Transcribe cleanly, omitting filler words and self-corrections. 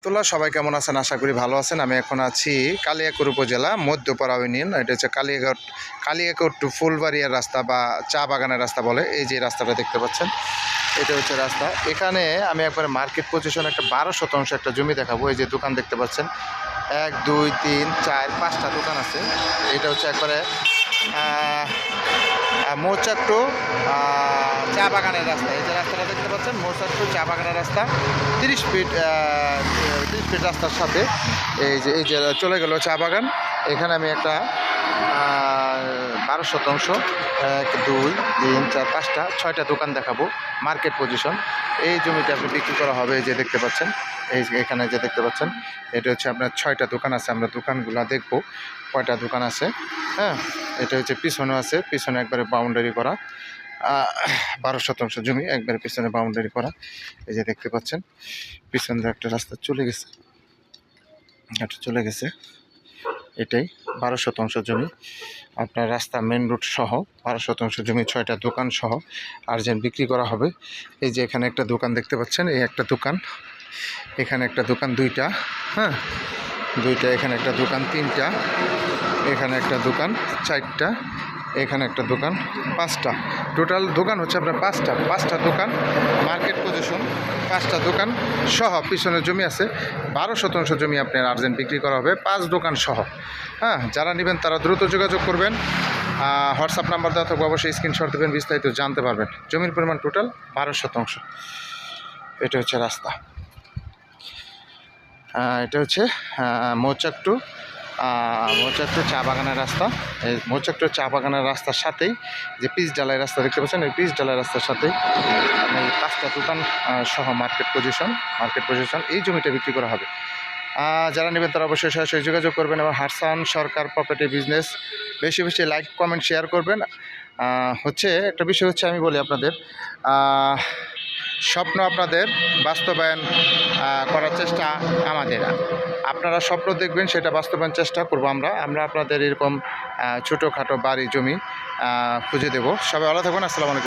তোলা সবাই কেমন আছেন? আশা করি ভালো আছেন। আমি এখন আছি কালিয়াকৈর উপজেলা মধ্যপাড়া ইউনিয়ন। এটা হচ্ছে কালিয়াকৈর টু ফুলবাড়িয়ার রাস্তা বা চা বাগানের রাস্তা বলে। এই যে রাস্তাটা দেখতে পাচ্ছেন, এটা হচ্ছে রাস্তা। এখানে আমি একবারে মার্কেট পজিশন একটা 12% একটা জমি দেখাবো। এই যে দোকান দেখতে পাচ্ছেন, 1 2 3 4 5টা দোকান আছে। এটা হচ্ছে একবারে মৌচাক টু চা বাগানের রাস্তা। এই যে রাস্তাটা দেখতে পাচ্ছেন, মৌচাক টু চা বাগানের রাস্তা। 30 ফিট রাস্তার সাথে এই যে চলে গেল চা বাগান। এখানে আমি একটা 12% 1 2 3 4 5টা 6টা দোকান দেখাবো। মার্কেট পজিশন এই জমিটা আপনি বিক্রি করা হবে। এই যে দেখতে পাচ্ছেন, এই এখানে যে দেখতে পাচ্ছেন, এটা হচ্ছে আপনার 6টা দোকান আছে। আমরা দোকানগুলো দেখবো কয়টা দোকান আছে। হ্যাঁ, এটা হচ্ছে পিছনে আছে, পিছনে একবারে বাউন্ডারি করা 12% জমি, একবারে পিছনে বাউন্ডারি করা। এই যে দেখতে পাচ্ছেন, পিছনে একটা রাস্তা চলে গেছে, এটাই 12% জমি। আপনার রাস্তা মেন রোড সহ 12% জমি, 6টা দোকান সহ আর্জেন্ট বিক্রি করা হবে। এই যে এখানে একটা দোকান দেখতে পাচ্ছেন, এই একটা দোকান, এখানে একটা দোকান 2টা, হ্যাঁ 2টা, এখানে একটা দোকান 3টা, এখানে একটা দোকান 4টা, এখানে একটা দোকান 5টা। টোটাল দোকান হচ্ছে আপনার 5টা দোকান। মার্কেট পজিশন 5টা দোকান সহ পিছনের জমি আছে। 12% জমি আপনার আর্জেন্ট বিক্রি করা হবে, 5 দোকান সহ। হ্যাঁ, যারা নেবেন তারা দ্রুত যোগাযোগ করবেন। হোয়াটসঅ্যাপ নাম্বার দেওয়া থাকবে, অবশ্যই স্ক্রিনশট দেবেন, বিস্তারিত জানতে পারবেন। জমির পরিমাণ টোটাল 12%। এটা হচ্ছে রাস্তা। এটা হচ্ছে মৌচাক টু চা বাগানের রাস্তা। এই মৌচাক টু চা বাগানের রাস্তার সাথেই যে পিচ ঢালাই রাস্তা দেখতে পাচ্ছেন, এই পিচ ঢালাই রাস্তার সাথেই আপনি 5টা দোকান সহ মার্কেট পজিশন এই জমিটা বিক্রি করা হবে। যারা নেবেন তারা অবশ্যই সরাসরি যোগাযোগ করবেন। এবং হাসান সরকার প্রপার্টি বিজনেস বেশি বেশি লাইক কমেন্ট শেয়ার করবেন। হচ্ছে একটা বিষয় হচ্ছে, আমি বলি আপনাদের, স্বপ্ন আপনাদের বাস্তবায়ন করার চেষ্টা আমাদের। আপনারা স্বপ্ন দেখবেন, সেটা বাস্তবায়ন চেষ্টা করব আমরা আপনাদের এরকম ছোটোখাটো বাড়ি জমি খুঁজে দেব। সবাই ভালো থাকবেন। আসসালামু আলাইকুম।